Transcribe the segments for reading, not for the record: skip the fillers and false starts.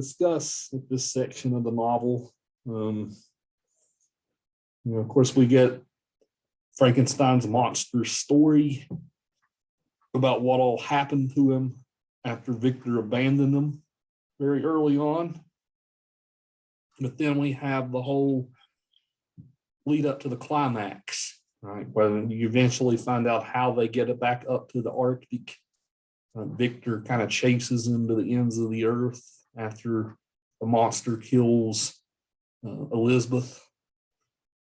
discuss with this section of the novel. Of course, we get Frankenstein's monster story about what all happened to him after Victor abandoned him very early on. But then we have the whole lead up to the climax, right? Where you eventually find out how they get it back up to the Arctic. Victor kind of chases him to the ends of the earth after the monster kills Elizabeth.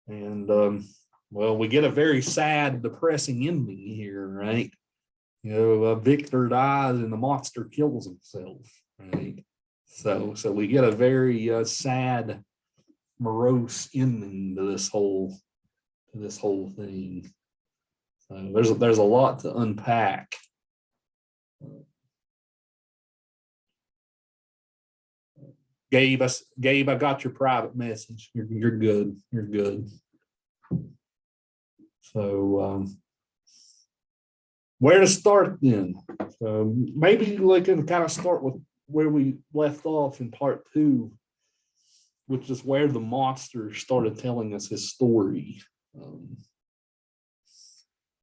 And, well, we get a very sad, depressing ending here, right? Victor dies and the monster kills himself, right? So we get a very sad, morose ending to this whole thing. So there's a lot to unpack. Gabe, I got your private message. You're good. You're good. So where to start then? Maybe we can kind of start with where we left off in part 2, which is where the monster started telling us his story.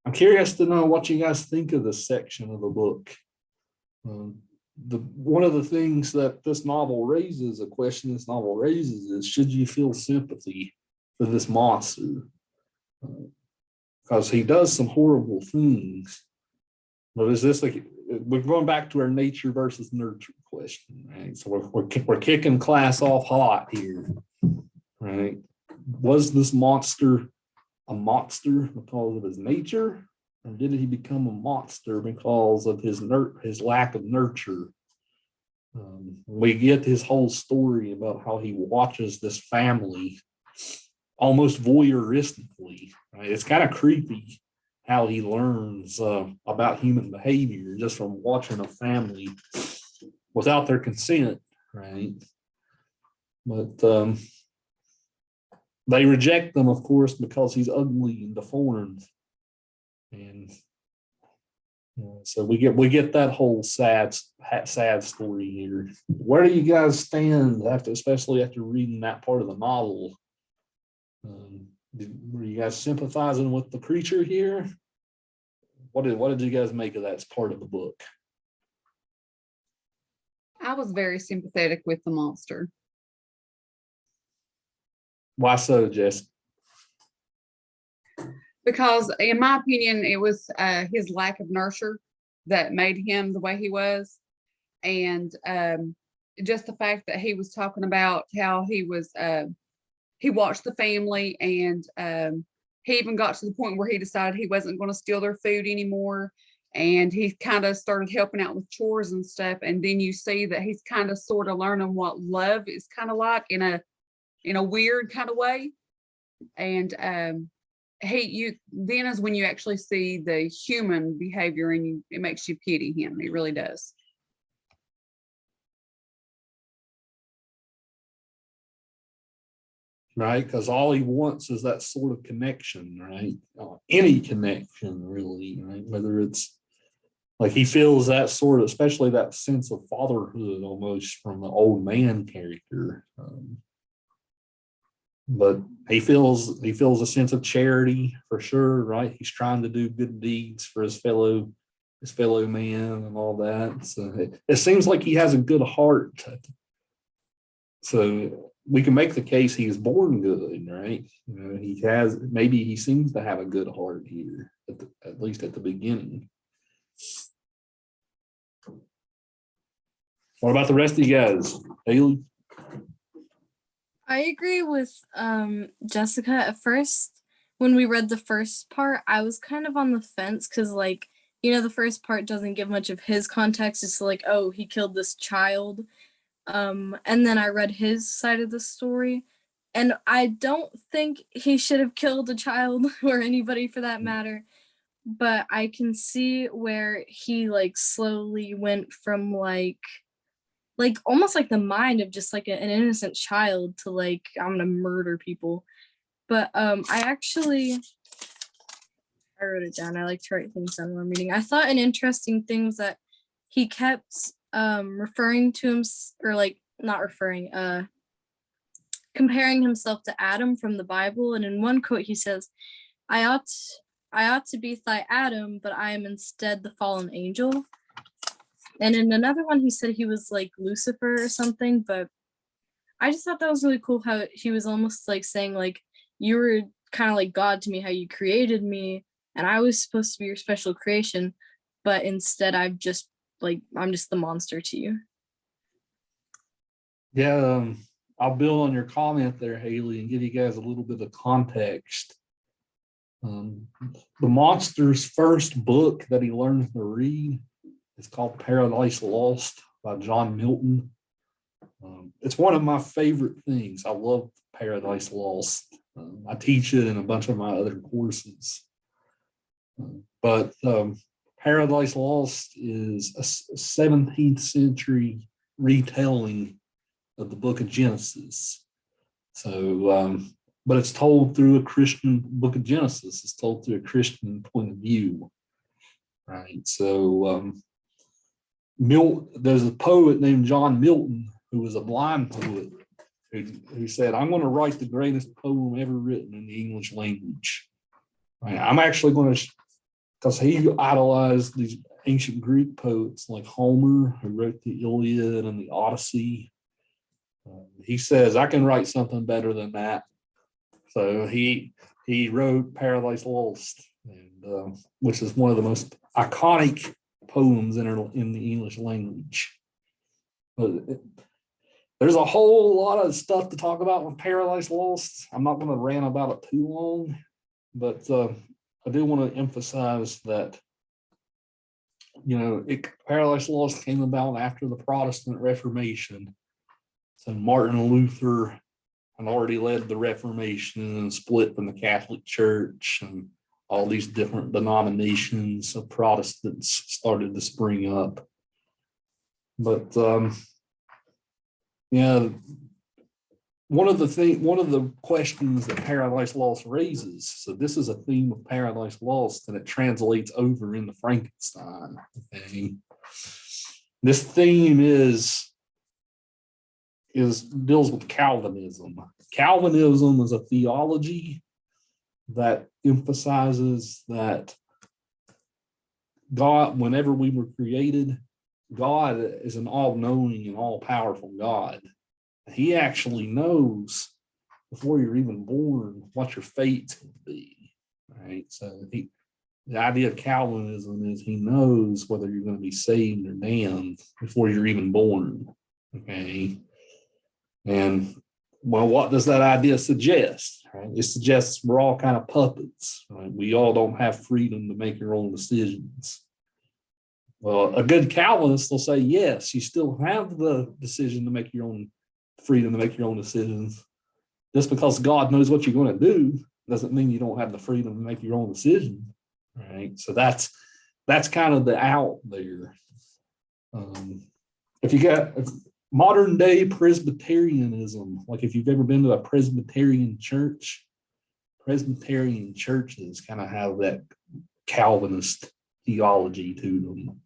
I'm curious to know what you guys think of this section of the book. One of the things that this novel raises, a question this novel raises, is should you feel sympathy for this monster? Because he does some horrible things. But is this like, we're going back to our nature versus nurture question, right? So we're kicking class off hot here, right? Was this monster a monster because of his nature, or did he become a monster because of his lack of nurture? We get his whole story about how he watches this family almost voyeuristically, right? It's kind of creepy how he learns about human behavior just from watching a family without their consent, right? But they reject them, of course, because he's ugly and deformed, and so we get that whole sad story here. Where do you guys stand especially after reading that part of the novel? Were you guys sympathizing with the creature here? What did you guys make of that as part of the book? I was very sympathetic with the monster. Why so, Jess? Because in my opinion, it was his lack of nurture that made him the way he was. And just the fact that he was talking about how he watched the family, and he even got to the point where he decided he wasn't going to steal their food anymore. And he kind of started helping out with chores and stuff. And then you see that he's kind of sort of learning what love is kind of like in a weird kind of way. And then is when you actually see the human behavior, and it makes you pity him. It really does. Right, because all he wants is that sort of connection, right? Any connection, really, right? Whether it's like he feels that sort of, especially that sense of fatherhood almost from the old man character. But he feels a sense of charity for sure, right? He's trying to do good deeds for his fellow man and all that. So it seems like he has a good heart. So we can make the case he was born good, right? He seems to have a good heart here, at least at the beginning. What about the rest of you guys? Haley? I agree with Jessica. At first, when we read the first part, I was kind of on the fence because, the first part doesn't give much of his context. It's like, oh, he killed this child. And then I read his side of the story, and I don't think he should have killed a child or anybody for that matter. But I can see where he slowly went from almost like the mind of just an innocent child to I'm gonna murder people. But I wrote it down. I like to write things down when I'm reading. I thought an interesting thing was that he kept referring to him, or not referring, comparing himself to Adam from the Bible. And in one quote, he says, I ought to be thy Adam, but I am instead the fallen angel. And in another one, he said he was like Lucifer or something, but I just thought that was really cool how he was almost like saying like, you were kind of like God to me, how you created me, and I was supposed to be your special creation, but instead I'm just the monster to you. Yeah, I'll build on your comment there, Haley, and give you guys a little bit of context. The monster's first book that he learns to read is called Paradise Lost by John Milton. It's one of my favorite things. I love Paradise Lost. I teach it in a bunch of my other courses. But Paradise Lost is a 17th century retelling of the book of Genesis. So, but it's told through a Christian book of Genesis. It's told through a Christian point of view, right? So, there's a poet named John Milton who was a blind poet who said, I'm going to write the greatest poem ever written in the English language. Right? I'm actually going to, because he idolized these ancient Greek poets like Homer, who wrote the Iliad and the Odyssey. He says, I can write something better than that. So he wrote Paradise Lost, and, which is one of the most iconic poems in the English language. But there's a whole lot of stuff to talk about with Paradise Lost. I'm not going to rant about it too long, but I do want to emphasize that, Paradise Lost came about after the Protestant Reformation. So Martin Luther had already led the Reformation and split from the Catholic Church, and all these different denominations of Protestants started to spring up. But one of the questions that Paradise Lost raises, so this is a theme of Paradise Lost, and it translates over into Frankenstein. Okay? This theme deals with Calvinism. Calvinism is a theology that emphasizes that God, whenever we were created, God is an all-knowing and all-powerful God. He actually knows before you're even born what your fate will be, right? So the idea of Calvinism is he knows whether you're going to be saved or damned before you're even born, okay? And well, what does that idea suggest? Right? It suggests we're all kind of puppets, right? We all don't have freedom to make our own decisions. Well, a good Calvinist will say, yes, you still have the decision to make your own freedom to make your own decisions. Just because God knows what you're going to do doesn't mean you don't have the freedom to make your own decision, right? So that's kind of the out there. If you got modern day Presbyterianism, like if you've ever been to a Presbyterian churches kind of have that Calvinist theology to them.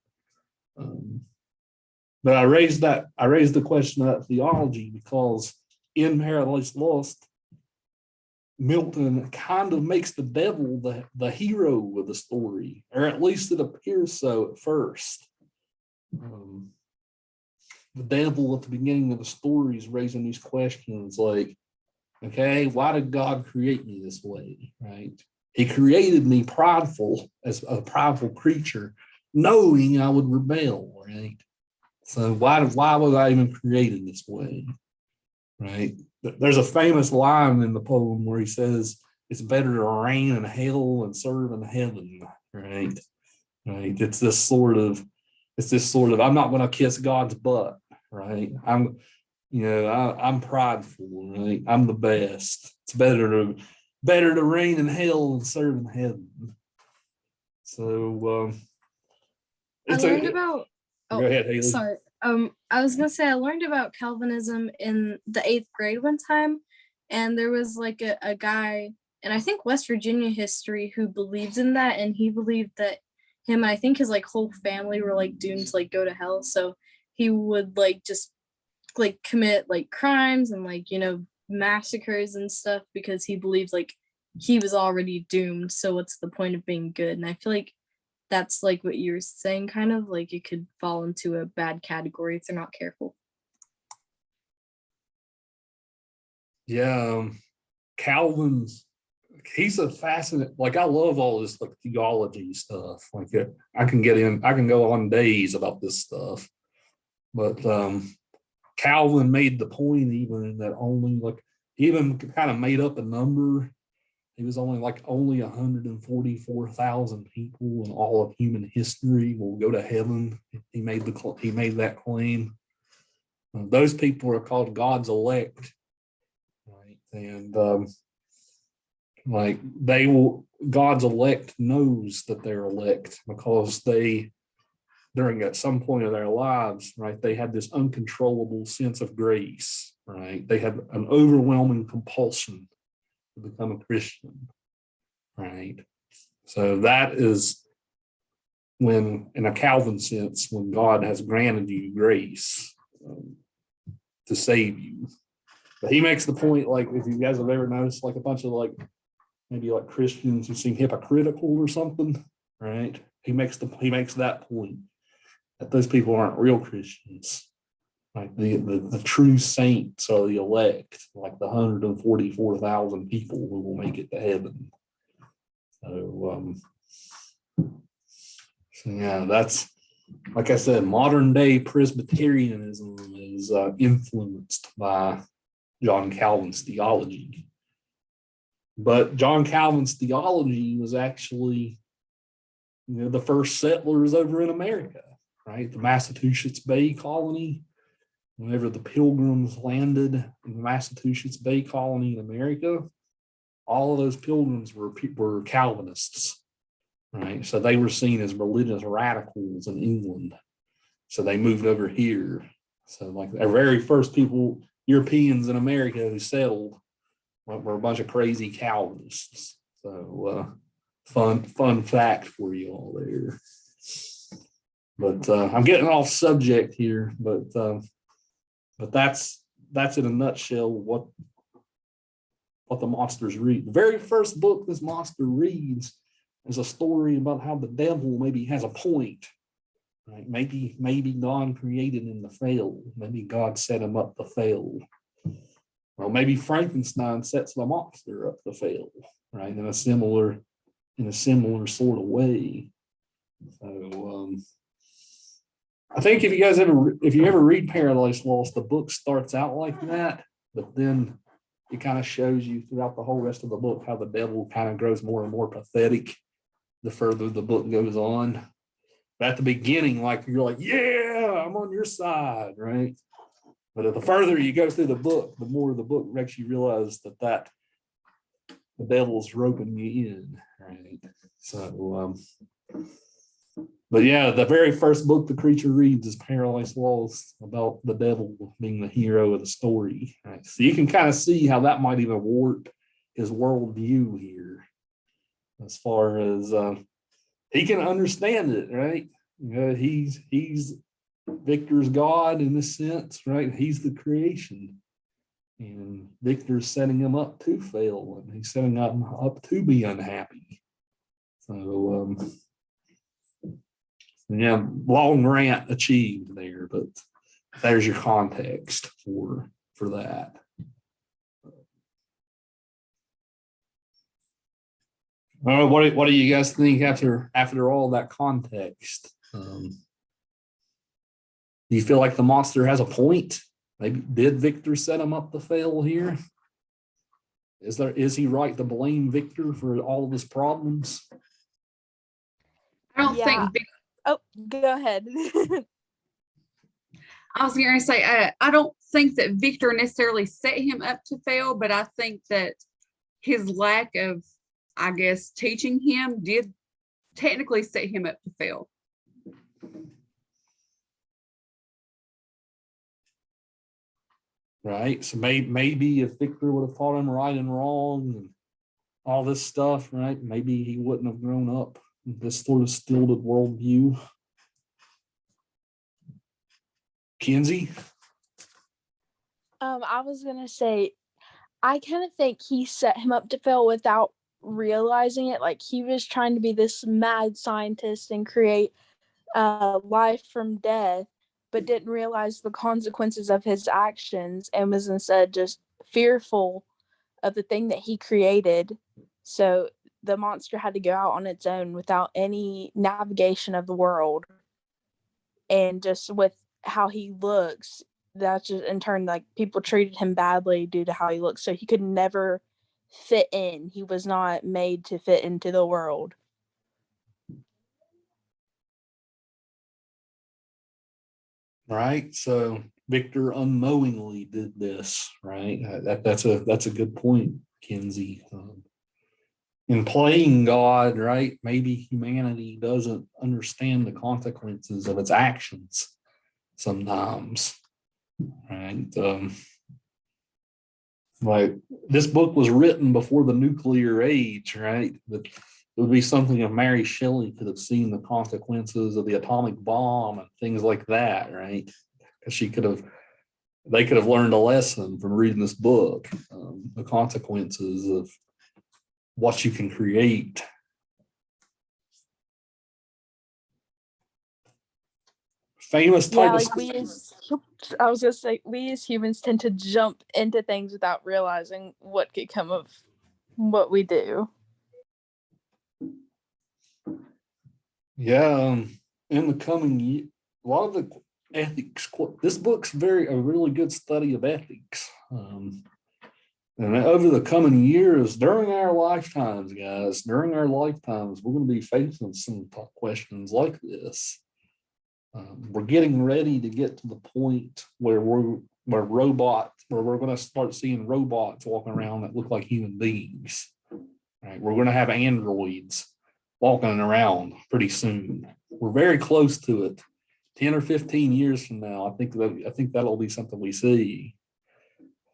But I raised the question of theology because in Paradise Lost, Milton kind of makes the devil the hero of the story, or at least it appears so at first. The devil at the beginning of the story is raising these questions like, okay, why did God create me this way, right? He created me prideful, as a prideful creature, knowing I would rebel, right? So why was I even created this way, right? There's a famous line in the poem where he says, it's better to reign in hell and serve in heaven, right? Right? It's this sort of, I'm not going to kiss God's butt, right? I'm prideful, right? I'm the best. It's better to reign in hell and serve in heaven. So I learned about. Go ahead, Haley. Sorry. I was gonna say I learned about Calvinism in the 8th grade one time, and there was like a guy in I think West Virginia history who believes in that, and he believed that him and I think his like whole family were like doomed to like go to hell. So he would like just like commit like crimes and like, you know, massacres and stuff because he believes like he was already doomed. So what's the point of being good? And I feel like that's like what you're saying, kind of like it could fall into a bad category if they're not careful. Yeah, Calvin's, he's a fascinating, like I love all this like theology stuff. Like I can go on days about this stuff. But Calvin made the point even that only like, he even kind of made up a number. He was only 144,000 people in all of human history will go to heaven. He made that claim. Those people are called God's elect, right? And like they will, God's elect knows that they're elect because they, during at some point of their lives, right, they had this uncontrollable sense of grace, right? They had an overwhelming compulsion to become a Christian, right? So that is when, in a Calvin sense, when God has granted you grace to save you. But he makes the point, like if you guys have ever noticed, like a bunch of like maybe like Christians who seem hypocritical or something, right? He makes that point that those people aren't real Christians. Like the true saints are the elect, like the 144,000 people who will make it to heaven. So, yeah, that's, like I said, modern day Presbyterianism is influenced by John Calvin's theology. But John Calvin's theology was actually, the first settlers over in America, right? The Massachusetts Bay Colony. Whenever the Pilgrims landed in the Massachusetts Bay Colony in America, all of those Pilgrims were Calvinists, right? So they were seen as religious radicals in England. So they moved over here. So like the very first Europeans in America who settled were a bunch of crazy Calvinists. So fun fact for you all there. But I'm getting off subject here, but that's in a nutshell what the monsters read. The very first book this monster reads is a story about how the devil maybe has a point, right? Maybe God created him to fail. Maybe God set him up to fail. Well, maybe Frankenstein sets the monster up to fail, right? In a similar sort of way. So I think if you ever read Paradise Lost, the book starts out like that, but then it kind of shows you throughout the whole rest of the book how the devil kind of grows more and more pathetic the further the book goes on. But at the beginning, like you're like, yeah, I'm on your side, right? But the further you go through the book, the more the book makes you realize that the devil's roping you in, right? So, but yeah, the very first book the creature reads is Paradise Lost, about the devil being the hero of the story. Right? So you can kind of see how that might even warp his worldview here, as far as he can understand it, right? He's Victor's God in this sense, right? He's the creation, and Victor's setting him up to fail, and he's setting him up to be unhappy. So, yeah, long rant achieved there, but there's your context for that. What do you guys think after all that context? Do you feel like the monster has a point? Maybe did Victor set him up to fail here? Is he right to blame Victor for all of his problems? I don't Yeah. think Oh, go ahead. I was going to say, I don't think that Victor necessarily set him up to fail, but I think that his lack of, I guess, teaching him did technically set him up to fail. Right. So maybe if Victor would have taught him right and wrong and all this stuff, right, maybe he wouldn't have grown up with this sort of stilted worldview. Kinsey? I was gonna say, I kind of think he set him up to fail without realizing it. Like he was trying to be this mad scientist and create life from death, but didn't realize the consequences of his actions and was instead just fearful of the thing that he created. So the monster had to go out on its own without any navigation of the world. And just with how he looks, that's just in turn, like people treated him badly due to how he looks. So he could never fit in. He was not made to fit into the world. Right. So Victor unknowingly did this, right? That's a good point, Kinsey. In playing God, right? Maybe humanity doesn't understand the consequences of its actions sometimes, right? Like this book was written before the nuclear age, right? But it would be something if Mary Shelley could have seen the consequences of the atomic bomb and things like that, right? Because they could have learned a lesson from reading this book, the consequences of what you can create. Famous type Yeah, of like I was gonna say, we as humans tend to jump into things without realizing what could come of what we do. Yeah, in the coming year, a lot of the ethics. This book's a really good study of ethics. And over the coming years, during our lifetimes, guys, during our lifetimes, we're going to be facing some questions like this. We're getting ready to get to the point where we're going to start seeing robots walking around that look like human beings. Right? We're going to have androids walking around pretty soon. We're very close to it. 10 or 15 years from now, I think that'll be something we see.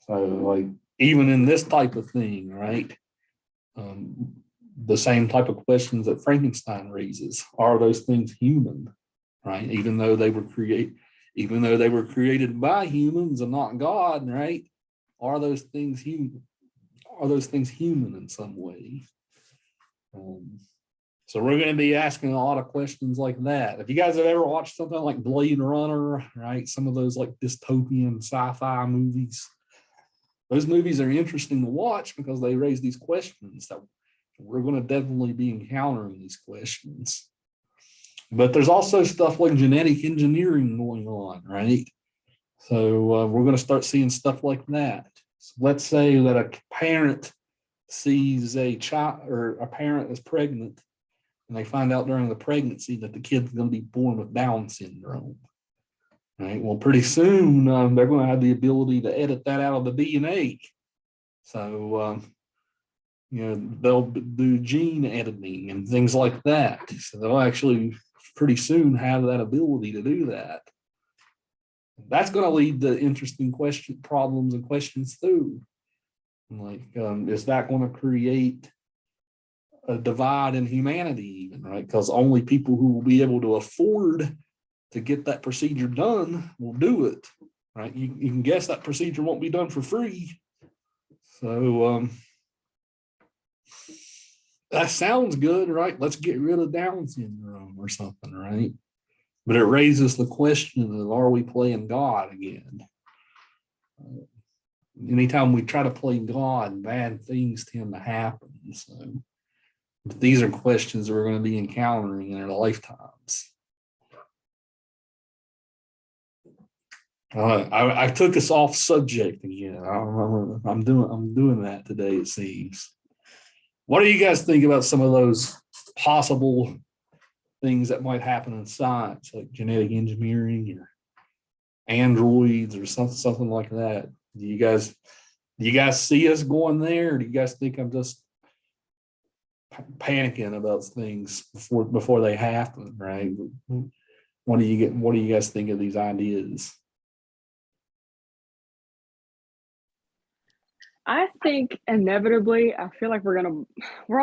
So, like, even in this type of thing, right? The same type of questions that Frankenstein raises: are those things human? Right? Even though they were created by humans and not God, right? Are those things human? Are those things human in some way? So we're going to be asking a lot of questions like that. If you guys have ever watched something like Blade Runner, right? Some of those like dystopian sci-fi movies, those movies are interesting to watch because they raise these questions that we're going to definitely be encountering these questions. But there's also stuff like genetic engineering going on, right? So we're going to start seeing stuff like that. So let's say that a parent sees a child, or a parent is pregnant, and they find out during the pregnancy that the kid's going to be born with Down syndrome. Right. Well, pretty soon they're going to have the ability to edit that out of the DNA. So, they'll do gene editing and things like that. So they'll actually pretty soon have that ability to do that. That's going to lead to interesting problems and questions too. Like, is that going to create a divide in humanity even, right? Because only people who will be able to afford to get that procedure done will do it, right? You can guess that procedure won't be done for free. So that sounds good, right? Let's get rid of Down syndrome or something, right? But it raises the question of, are we playing God again? Anytime we try to play God, bad things tend to happen. So, but these are questions that we're going to be encountering in our lifetimes. I took us off subject again. I'm doing that today, it seems. What do you guys think about some of those possible things that might happen in science, like genetic engineering or androids or something like that? Do you guys see us going there, or do you guys think I'm just panicking about things before they happen, right? What do you guys think of these ideas? I think inevitably, I feel like we're all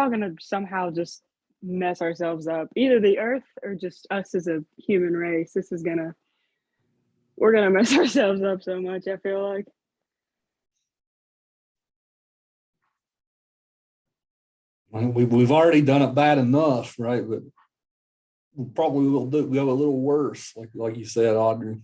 gonna somehow just mess ourselves up. Either the Earth or just us as a human race. We're gonna mess ourselves up so much, I feel like. We've already done it bad enough, right? But we probably will go a little worse, like you said, Audrey.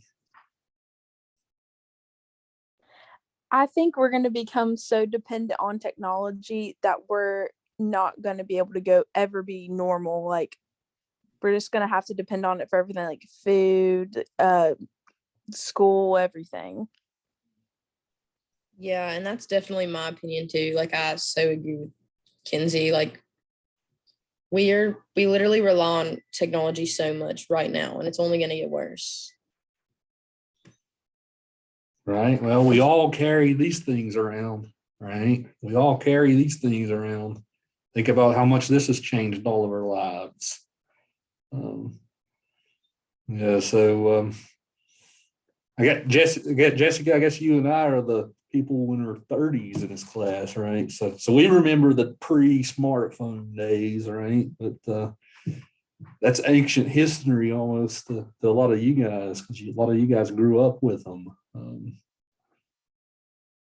I think we're going to become so dependent on technology that we're not going to be able to ever be normal. Like, we're just going to have to depend on it for everything, like food, school, everything. Yeah, and that's definitely my opinion too. Like I so agree with Kinsey. Like we literally rely on technology so much right now, and it's only going to get worse. Right. Well, we all carry these things around, right? We all carry these things around. Think about how much this has changed all of our lives. Yeah. So I got Jessica. I guess you and I are the people in our 30s in this class, right? So we remember the pre-smartphone days, right? But that's ancient history almost to a lot of you guys, because a lot of you guys grew up with them.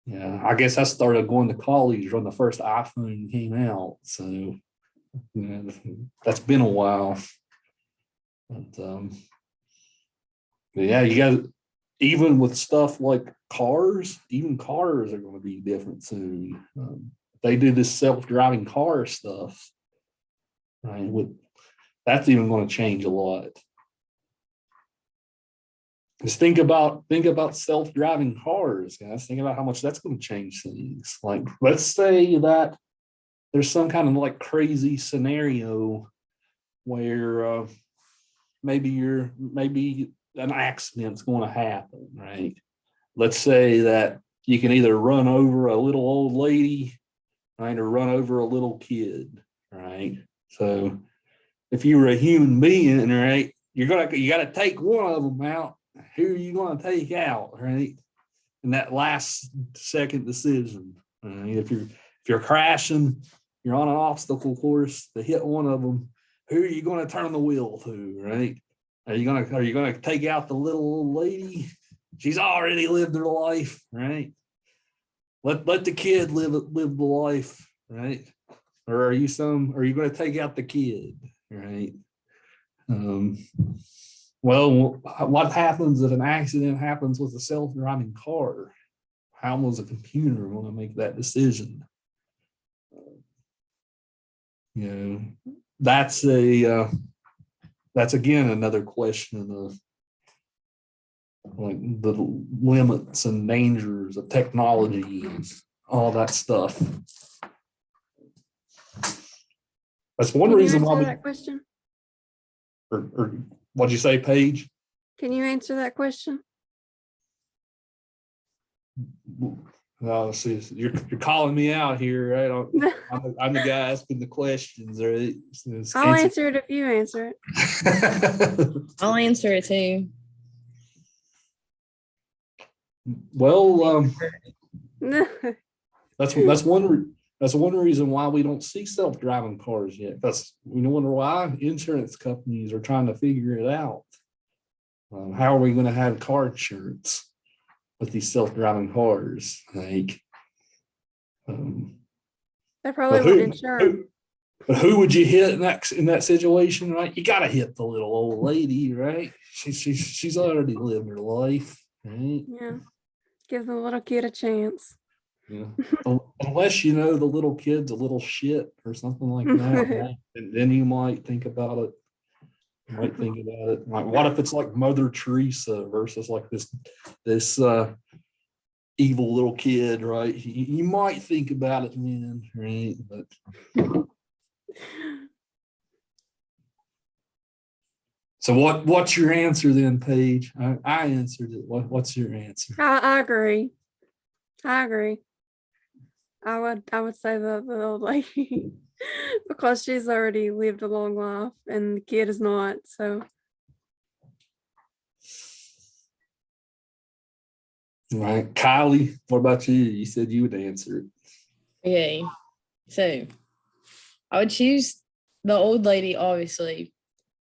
Yeah, I guess I started going to college when the first iPhone came out, so that's been a while. But yeah, you guys, even with stuff like cars, even cars are going to be different soon. They do this self-driving car stuff, right? That's even going to change a lot. Just think about self-driving cars, guys. Think about how much that's going to change things. Like, let's say that there's some kind of like crazy scenario where maybe an accident's going to happen, right? Let's say that you can either run over a little old lady, right, or run over a little kid, right? So if you were a human being, right, you got to take one of them out. Who are you going to take out, right? In that last second decision, right? If you're crashing, you're on an obstacle course to hit one of them. Who are you going to turn the wheel to, right? Are you gonna take out the little old lady? She's already lived her life, right? Let the kid live the life, right? Or are you going to take out the kid, right? Well, what happens if an accident happens with a self-driving car? How was a computer going to make that decision? That's again another question of like the limits and dangers of technology and all that stuff. That's one reason why that question? Or what'd you say, Paige? Can you answer that question? No, see, you're calling me out here, right? I'm the guy asking the questions, right? I'll answer it if you answer it. I'll answer it too. Well, it. that's one reason why we don't see self-driving cars yet. That's we wonder why insurance companies are trying to figure it out. How are we going to have car insurance with these self-driving cars? Like, They probably won't insure. But who would you hit in that situation, right? You got to hit the little old lady, right? She's already lived her life, right? Yeah. Give the little kid a chance. Yeah. Unless you know the little kid's a little shit or something like that, right? And then you might think about it. Like, what if it's like Mother Teresa versus like this evil little kid, right? You might think about it then, right? But so what's your answer then, Paige? I answered it. What's your answer? I agree. I would say the old lady because she's already lived a long life and the kid is not. So right, Kylie, what about you? You said you would answer it. Okay, so I would choose the old lady, obviously,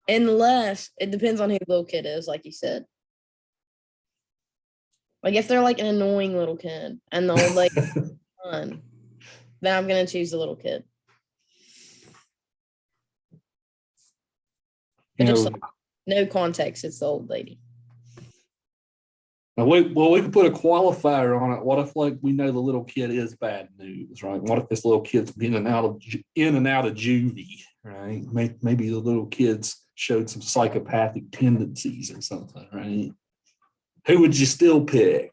unless it depends on who the little kid is, like you said. Like if they're like an annoying little kid and the old lady's fun, then I'm gonna choose the little kid. But You just know, like, no context, it's the old lady. now we could put a qualifier on it. What if like we know the little kid is bad news, right? What if this little kid's been in and out of juvie, right? Maybe the little kids showed some psychopathic tendencies or something, right? Who would you still pick?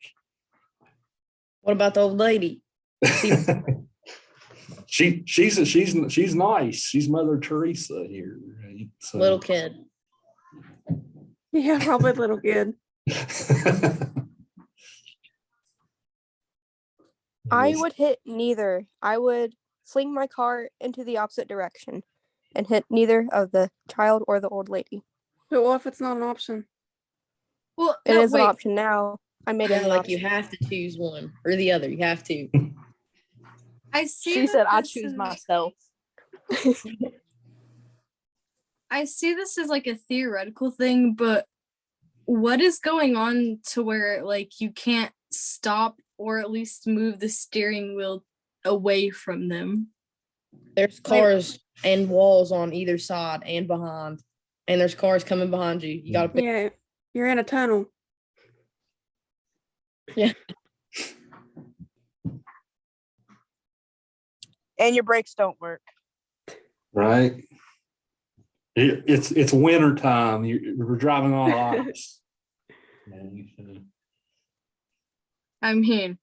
What about the old lady? She's nice. She's Mother Teresa here, right? So. Little kid. Yeah, probably little kid. I would hit neither. I would fling my car into the opposite direction and hit neither of the child or the old lady. But what if it's not an option? Well, It no, is an wait. option now. I made it Yeah, an like option. you have to choose one or the other. You have to. I see. She that said, "I this choose is- myself." I see this as like a theoretical thing, but what is going on to where like you can't stop or at least move the steering wheel away from them? There's cars and walls on either side and behind. And there's cars coming behind you. You gotta pick. Yeah, you're in a tunnel. And your brakes don't work. Right. It's winter time. We're driving on ice. I mean,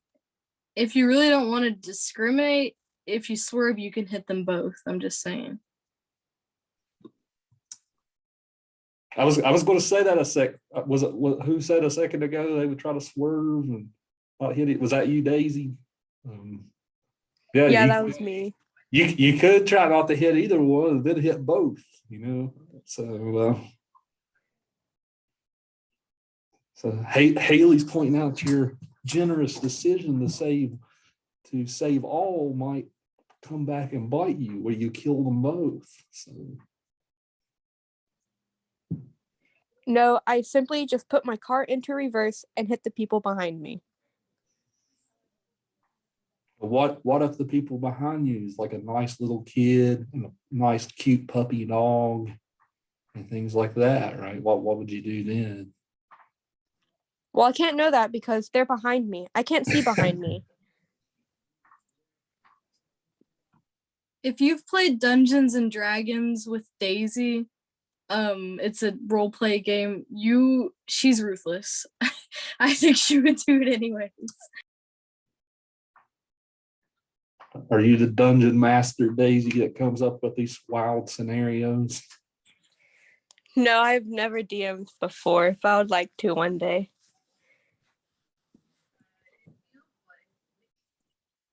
if you really don't want to discriminate, if you swerve, you can hit them both. I'm just saying. I was going to say that a sec. Was it who said a second ago they would try to swerve and not hit it? Was that you, Daisy? Yeah, that was me. You could try not to hit either one, then hit both. You know, so Haley's pointing out your generous decision to save all might come back and bite you, where you kill them both. So. No, I simply just put my car into reverse and hit the people behind me. What if the people behind you is like a nice little kid and a nice cute puppy dog and things like that, right? What would you do then? Well, I can't know that because they're behind me. I can't see behind me. If you've played Dungeons and Dragons with Daisy, it's a role play game. She's ruthless. I think she would do it anyways. Are you the dungeon master, Daisy, that comes up with these wild scenarios? No, I've never DM'd before. If I would like to one day.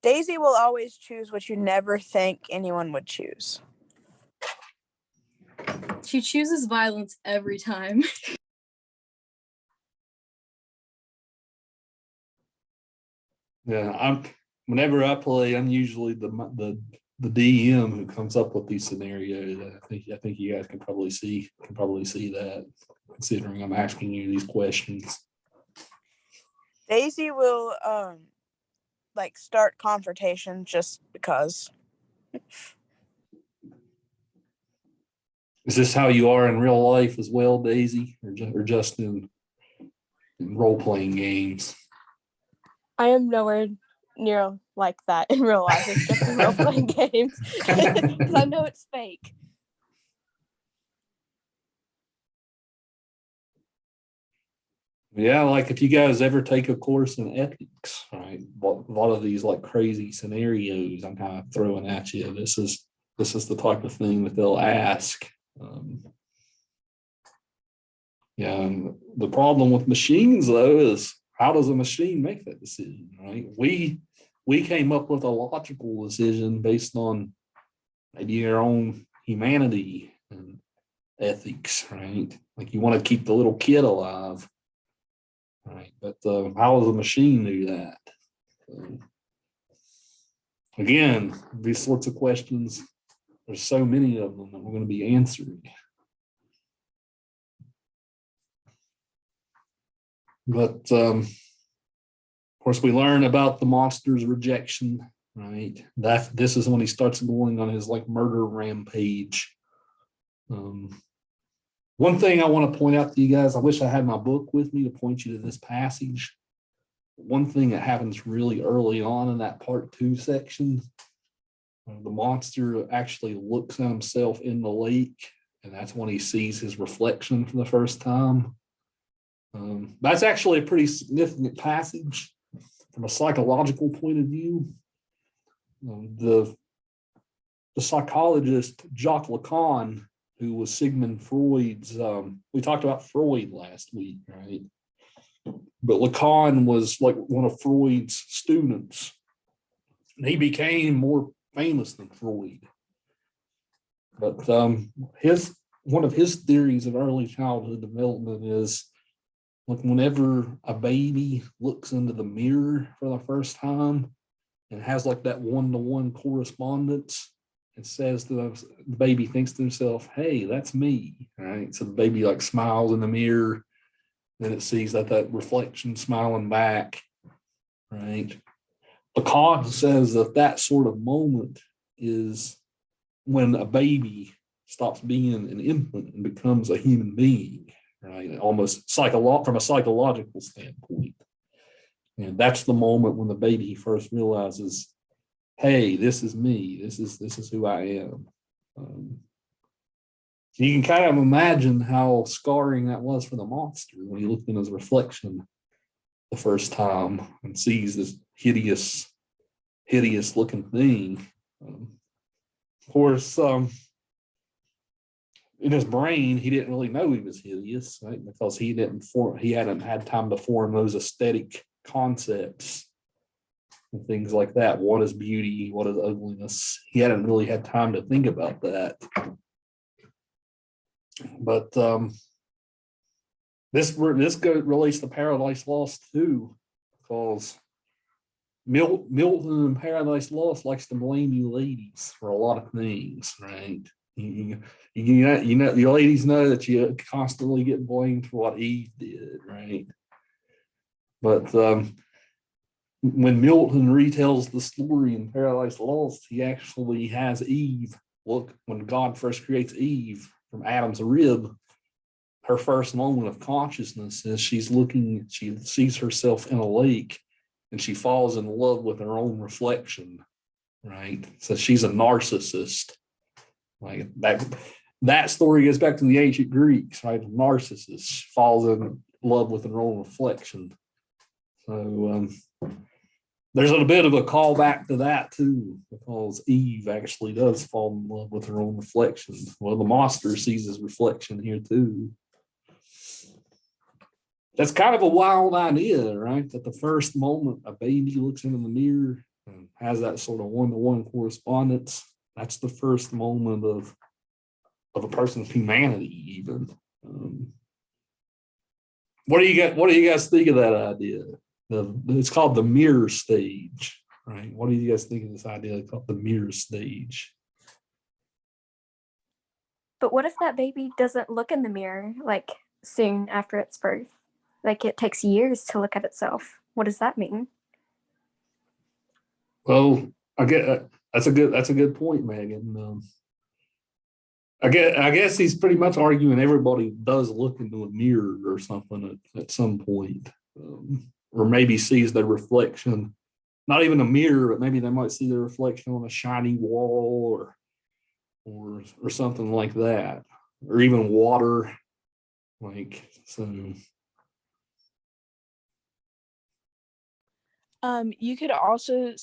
Daisy will always choose what you never think anyone would choose. She chooses violence every time. Yeah, whenever I play, I'm usually the DM who comes up with these scenarios. I think you guys can probably see that, considering I'm asking you these questions. Daisy will start confrontation just because. Is this how you are in real life as well, Daisy, or just in role playing games? I am nowhere near like that in real life. It's just in role-playing games. Because I know it's fake. Yeah, like if you guys ever take a course in ethics, right? A lot of these like crazy scenarios I'm kind of throwing at you. This is the type of thing that they'll ask. Yeah, and the problem with machines though is, how does a machine make that decision, right? We came up with a logical decision based on maybe our own humanity and ethics, right? Like you want to keep the little kid alive, right? But how does a machine do that? Again, these sorts of questions, there's so many of them that we're going to be answering. But of course, we learn about the monster's rejection, right? This is when he starts going on his like murder rampage. One thing I want to point out to you guys, I wish I had my book with me to point you to this passage. One thing that happens really early on in that part 2 section, the monster actually looks at himself in the lake, and that's when he sees his reflection for the first time. That's actually a pretty significant passage from a psychological point of view. The psychologist Jacques Lacan, who was Sigmund Freud's, we talked about Freud last week, right? But Lacan was like one of Freud's students. And he became more famous than Freud. But one of his theories of early childhood development is, like, whenever a baby looks into the mirror for the first time and has like that one-to-one correspondence, it says to the baby thinks to himself, hey, that's me, right? So the baby like smiles in the mirror, then it sees that reflection smiling back, right? Lacan says that sort of moment is when a baby stops being an infant and becomes a human being, right? Almost from a psychological standpoint. And that's the moment when the baby first realizes, hey, this is me. This is who I am. You can kind of imagine how scarring that was for the monster when he looked in his reflection the first time and sees this hideous looking thing. Of course, in his brain, he didn't really know he was hideous, right? Because he hadn't had time to form those aesthetic concepts and things like that. What is beauty? What is ugliness? He hadn't really had time to think about that. But this relates to Paradise Lost too, because Milton in Paradise Lost likes to blame you ladies for a lot of things, right? You ladies know that you constantly get blamed for what Eve did, right? But when Milton retells the story in Paradise Lost, he actually has Eve look, when God first creates Eve from Adam's rib, her first moment of consciousness is she sees herself in a lake and she falls in love with her own reflection, right? So she's a narcissist. Like that story goes back to the ancient Greeks, right? A narcissist falls in love with her own reflection. So there's a bit of a callback to that too, because Eve actually does fall in love with her own reflection. Well, the monster sees his reflection here too. That's kind of a wild idea, right? That the first moment a baby looks into the mirror and has that sort of one-to-one correspondence, that's the first moment of a person's humanity, even. What do you guys think of that idea? It's called the mirror stage, right? What do you guys think of this idea called the mirror stage? But what if that baby doesn't look in the mirror like soon after its birth? Like it takes years to look at itself. What does that mean? Well, I get that's a good point, Megan. I guess he's pretty much arguing everybody does look into a mirror or something at some point, or maybe sees their reflection, not even a mirror, but maybe they might see their reflection on a shiny wall or something like that, or even water, like so. You could also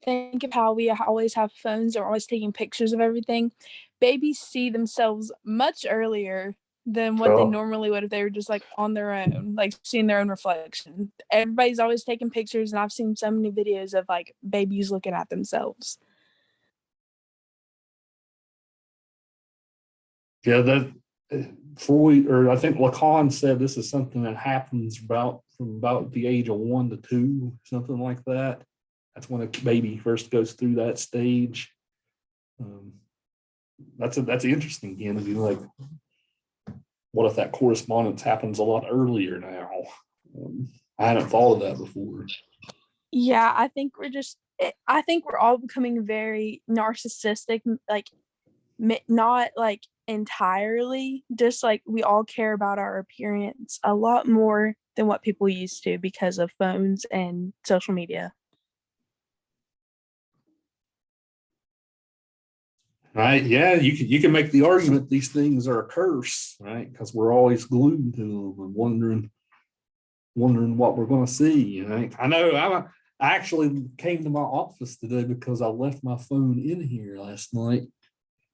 think of how we always have phones or always taking pictures of everything. Babies see themselves much earlier than what they normally would if they were just like on their own, like seeing their own reflection. Everybody's always taking pictures, and I've seen so many videos of like babies looking at themselves. Yeah, that Freud, or I think Lacan said this is something that happens from about the age of 1 to 2, something like that. That's when a baby first goes through that stage. That's interesting, again. If you like, what if that correspondence happens a lot earlier now? I hadn't thought of that before. Yeah, I think we're all becoming very narcissistic, like not like entirely. Just like we all care about our appearance a lot more than what people used to because of phones and social media. Right? Yeah, you can make the argument these things are a curse, right? Because we're always glued to them and wondering what we're going to see. Right? I know. I actually came to my office today because I left my phone in here last night.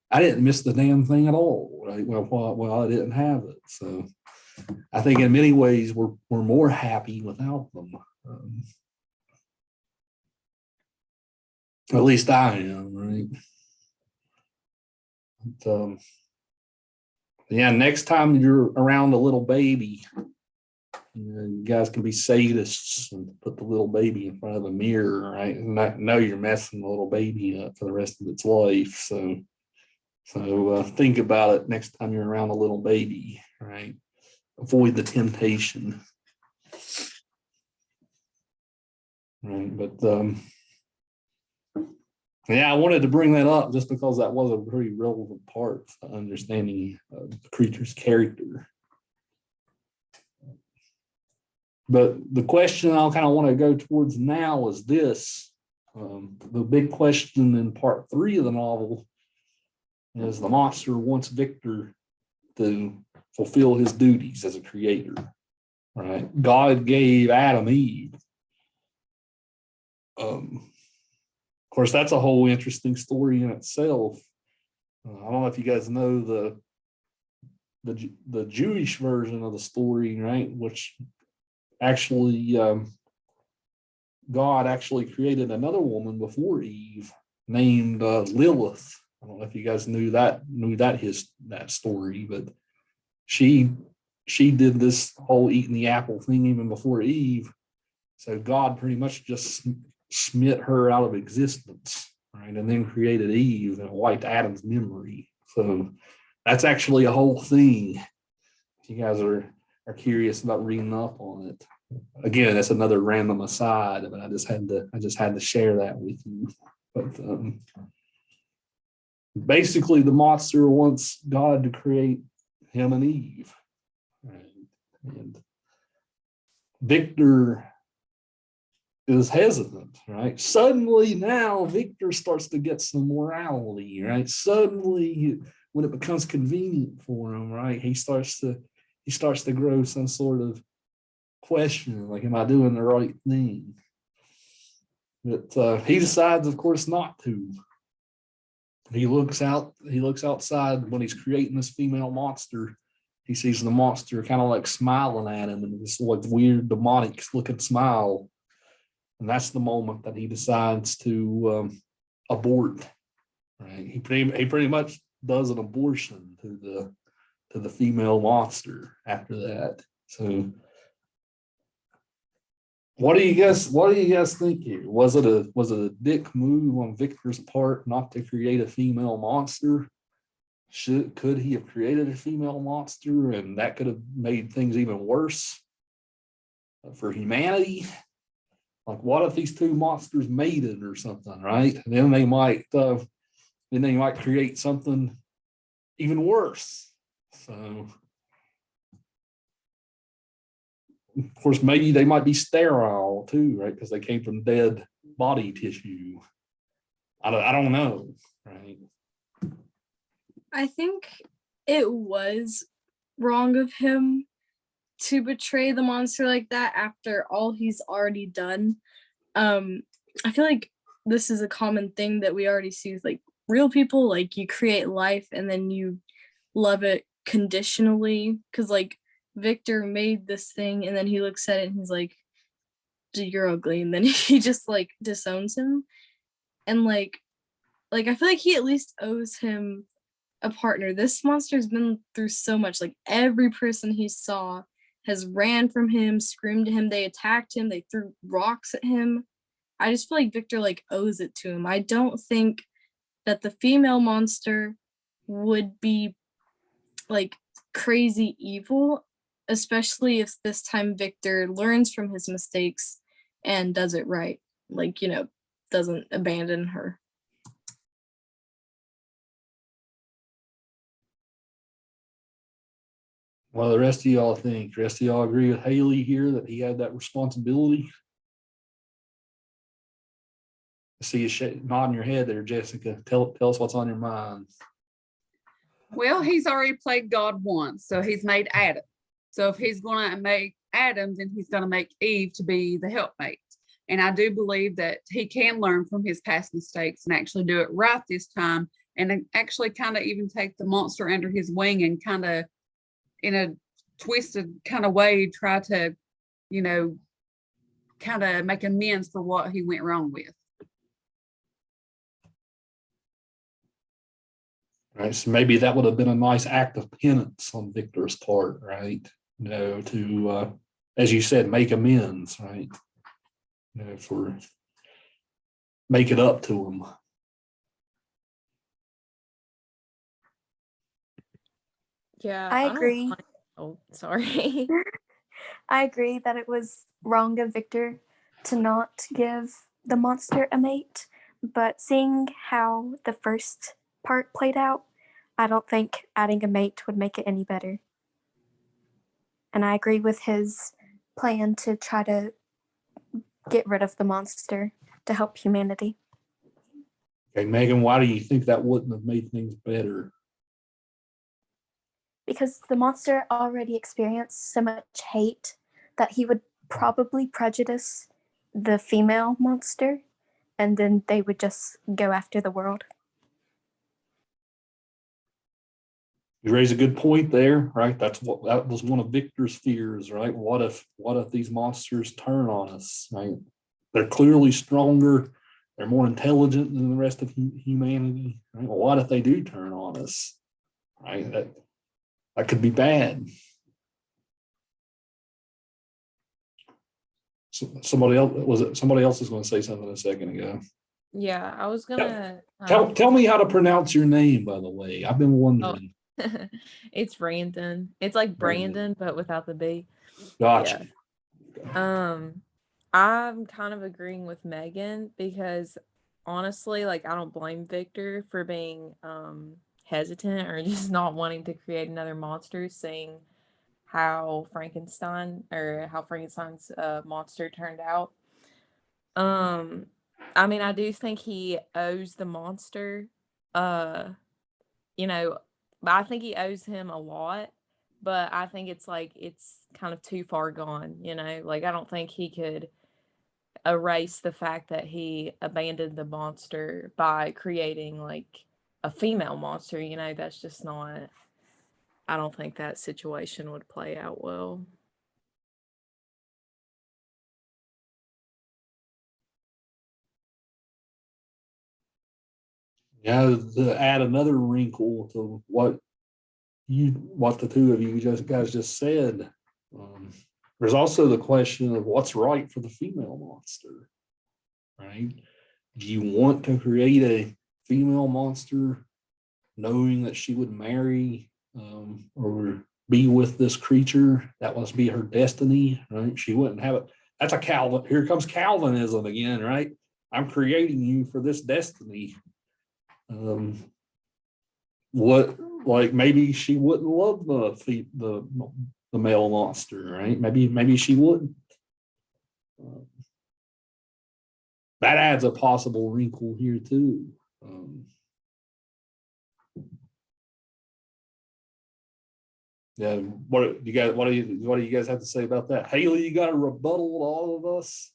I didn't miss the damn thing at all. Right? Well, I didn't have it, so I think in many ways we're more happy without them. At least I am, right? But, yeah, next time you're around a little baby, you guys can be sadists and put the little baby in front of a mirror, right? And not know you're messing the little baby up for the rest of its life. So think about it next time you're around a little baby, right? Avoid the temptation. Right. But yeah, I wanted to bring that up just because that was a very relevant part to understanding the creature's character. But the question I kind of want to go towards now is this. The big question in part 3 of the novel is the monster wants Victor to fulfill his duties as a creator. Right? God gave Adam Eve. Of course, that's a whole interesting story in itself. I don't know if you guys know the Jewish version of the story, right? Which actually God actually created another woman before Eve named Lilith. I don't know if you guys knew that story, but she did this whole eating the apple thing even before Eve. So God pretty much just smit her out of existence, right? And then created Eve and wiped Adam's memory. So that's actually a whole thing. If you guys are curious about reading up on it. Again, that's another random aside, but I just had to share that with you. But basically, the monster wants God to create him and Eve, right? And Victor is hesitant, right? Suddenly now Victor starts to get some morality, right? Suddenly, when it becomes convenient for him, right, he starts to grow some sort of question, like, am I doing the right thing? But he decides, of course, not to. He looks outside when he's creating this female monster. He sees the monster kind of like smiling at him and this like weird demonic looking smile. And that's the moment that he decides to abort. Right? He pretty much does an abortion to the female monster after that. So, what do you guys think here? Was it a dick move on Victor's part not to create a female monster? Could he have created a female monster and that could have made things even worse for humanity? Like, what if these two monsters mated or something, right? And then they might create something even worse. So, of course, maybe they might be sterile too, right? Because they came from dead body tissue. I don't know, right? I think it was wrong of him to betray the monster like that after all he's already done. I feel like this is a common thing that we already see with like real people. Like, you create life and then you love it conditionally, because like Victor made this thing and then he looks at it and he's like, you're ugly, and then he just like disowns him. And like I feel like he at least owes him a partner. This monster's been through so much. Like, every person he saw has ran from him, screamed to him, they attacked him, they threw rocks at him. I just feel like Victor like owes it to him. I don't think that the female monster would be like crazy evil, especially if this time Victor learns from his mistakes and does it right. Like, doesn't abandon her. What do the rest of y'all think? The rest of y'all agree with Haley here that he had that responsibility? I see you nodding your head there, Jessica. Tell us what's on your mind. Well, he's already played God once, so he's made Adam. So if he's going to make Adam, then he's going to make Eve to be the helpmate. And I do believe that he can learn from his past mistakes and actually do it right this time, and actually kind of even take the monster under his wing and kind of, in a twisted kind of way, try to, kind of make amends for what he went wrong with. Right, so maybe that would have been a nice act of penance on Victor's part, right? To as you said, make amends, right? For make it up to him. Yeah, I don't agree. like- Oh, sorry. I agree that it was wrong of Victor to not give the monster a mate, but seeing how the first part played out, I don't think adding a mate would make it any better. And I agree with his plan to try to get rid of the monster to help humanity. Okay, Megan, why do you think that wouldn't have made things better? Because the monster already experienced so much hate that he would probably prejudice the female monster, and then they would just go after the world. You raise a good point there, right? That was one of Victor's fears, right? What if these monsters turn on us, right? They're clearly stronger, they're more intelligent than the rest of humanity, right? Well, what if they do turn on us, right? That could be bad. So somebody else is going to say something a second ago. Yeah, I was gonna Tell me how to pronounce your name, by the way. I've been wondering. it's Brandon. It's like Brandon, but without the B. Gotcha. Yeah. I'm kind of agreeing with Megan because honestly, like I don't blame Victor for being hesitant or just not wanting to create another monster, seeing how Frankenstein's monster turned out. I mean, I do think he owes the monster, I think he owes him a lot, but I think it's kind of too far gone, like I don't think he could erase the fact that he abandoned the monster by creating like a female monster, that's just not, I don't think that situation would play out well. Yeah, to add another wrinkle to what the two of you guys just said, there's also the question of what's right for the female monster, right? Do you want to create a female monster knowing that she would marry or be with this creature? That must be her destiny, right? She wouldn't have it. That's a Calvin. Here comes Calvinism again, right? I'm creating you for this destiny. Like maybe she wouldn't love the male monster, right? Maybe she wouldn't. That adds a possible wrinkle here too. Yeah, what do you guys have to say about that? Haley, you got a rebuttal to all of us?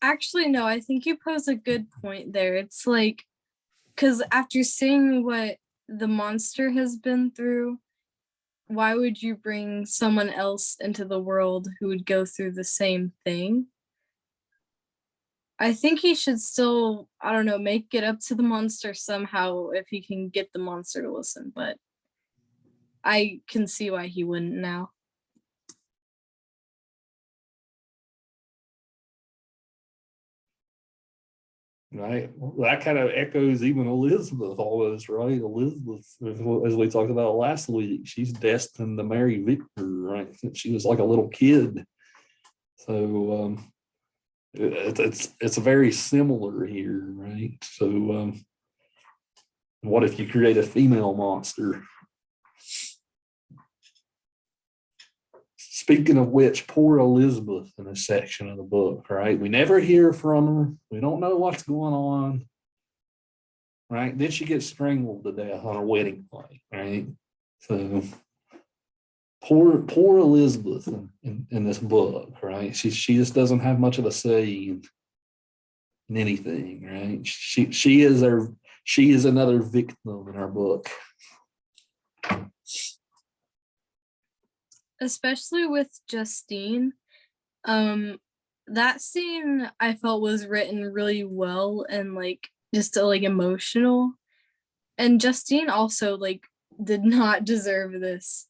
Actually, no, I think you pose a good point there. It's like, because after seeing what the monster has been through, why would you bring someone else into the world who would go through the same thing? I think he should still, I don't know, make it up to the monster somehow if he can get the monster to listen, but I can see why he wouldn't now. Right. Well, that kind of echoes even Elizabeth almost, right? Elizabeth, as we talked about last week, she's destined to marry Victor, right? Since she was like a little kid. So it's very similar here, right? So what if you create a female monster? speaking of which, poor Elizabeth in this section of the book, right? We never hear from her. We don't know what's going on, right? Then she gets strangled to death on her wedding night, right? So poor Elizabeth in this book, right? She just doesn't have much of a say in anything, right? She is another victim in our book. Especially with Justine. That scene I felt was written really well and like just like emotional. And Justine also like did not deserve this.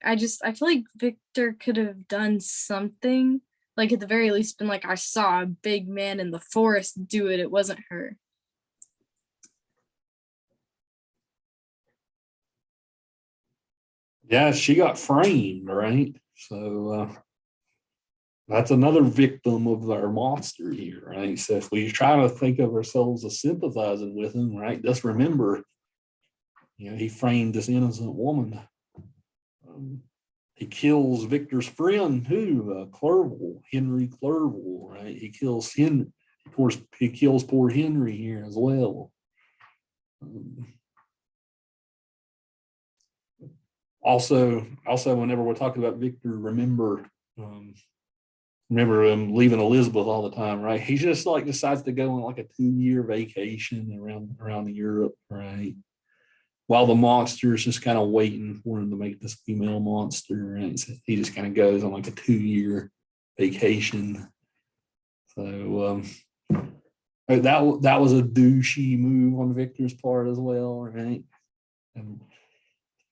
I feel like Victor could have done something, like at the very least been like, I saw a big man in the forest do it. It wasn't her. Yeah, she got framed, right? So that's another victim of our monster here, right? So if we try to think of ourselves as sympathizing with him, right, just remember, he framed this innocent woman. He kills Victor's friend too, Clerval, Henry Clerval, right? He kills Henry. Of course, he kills poor Henry here as well. Also, whenever we're talking about Victor, remember him leaving Elizabeth all the time, right? He just like decides to go on like a 2-year vacation around Europe, right? While the monster is just kind of waiting for him to make this female monster, right? So he just kind of goes on like a 2-year vacation. So that was a douchey move on Victor's part as well, right? And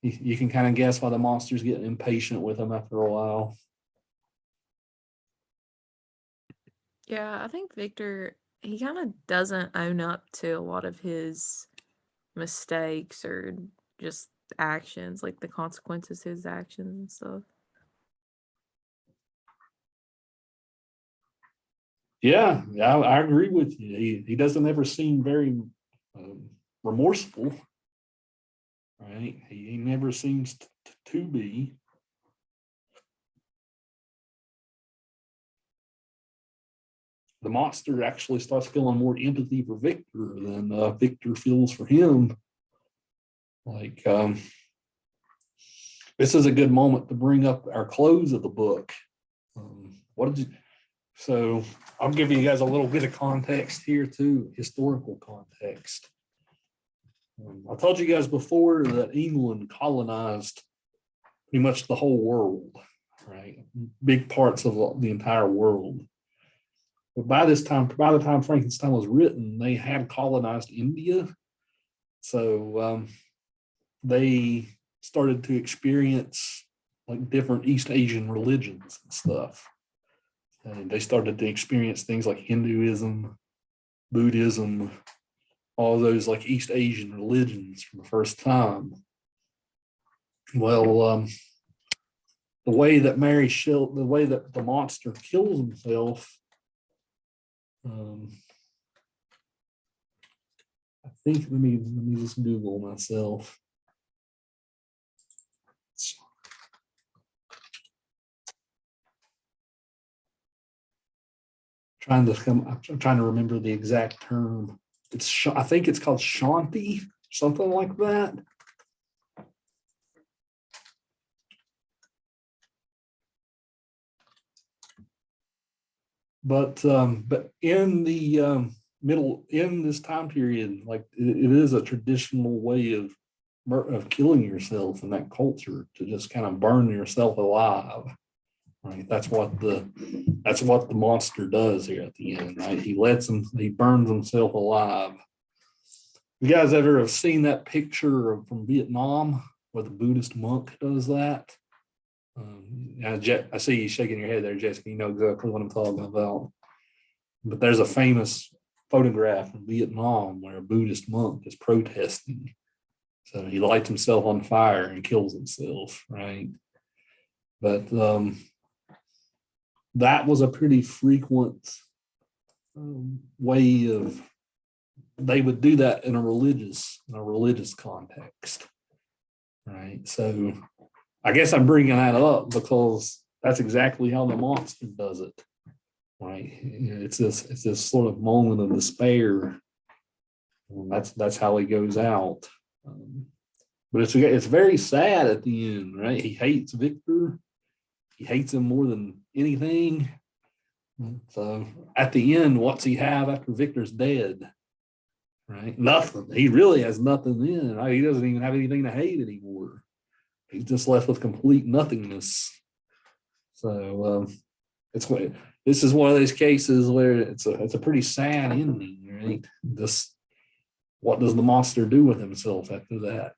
you can kind of guess why the monster's getting impatient with him after a while. Yeah, I think Victor, he kind of doesn't own up to a lot of his mistakes or just actions, like the consequences of his actions and stuff. Yeah, I agree with you. He doesn't ever seem very remorseful, right? He never seems to be. The monster actually starts feeling more empathy for Victor than Victor feels for him. Like, this is a good moment to bring up our close of the book. So I'll give you guys a little bit of context here too, historical context. I told you guys before that England colonized pretty much the whole world, right? Big parts of the entire world. But by the time Frankenstein was written, they had colonized India. So they started to experience like different East Asian religions and stuff. And they started to experience things like Hinduism, Buddhism, all those like East Asian religions for the first time. Well, the way that the monster kills himself, I think let me just Google myself. I'm trying to remember the exact term. I think it's called Shanti, something like that. But in the in this time period, like it is a traditional way of killing yourself in that culture, to just kind of burn yourself alive. Right, that's what the monster does here at the end. Right, he burns himself alive. You guys ever have seen that picture from Vietnam where the Buddhist monk does that? I see you shaking your head there, Jessica. You know exactly what I'm talking about. But there's a famous photograph from Vietnam where a Buddhist monk is protesting. So he lights himself on fire and kills himself, right? But that was a pretty frequent way of, they would do that in a religious context, right? So I guess I'm bringing that up because that's exactly how the monster does it. Right. It's this sort of moment of despair. And that's how he goes out. But it's very sad at the end, right? He hates Victor. He hates him more than anything. So at the end, what's he have after Victor's dead? Right? Nothing. He really has nothing in. Right? He doesn't even have anything to hate anymore. He's just left with complete nothingness. So this is one of those cases where it's a pretty sad ending, right? What does the monster do with himself after that?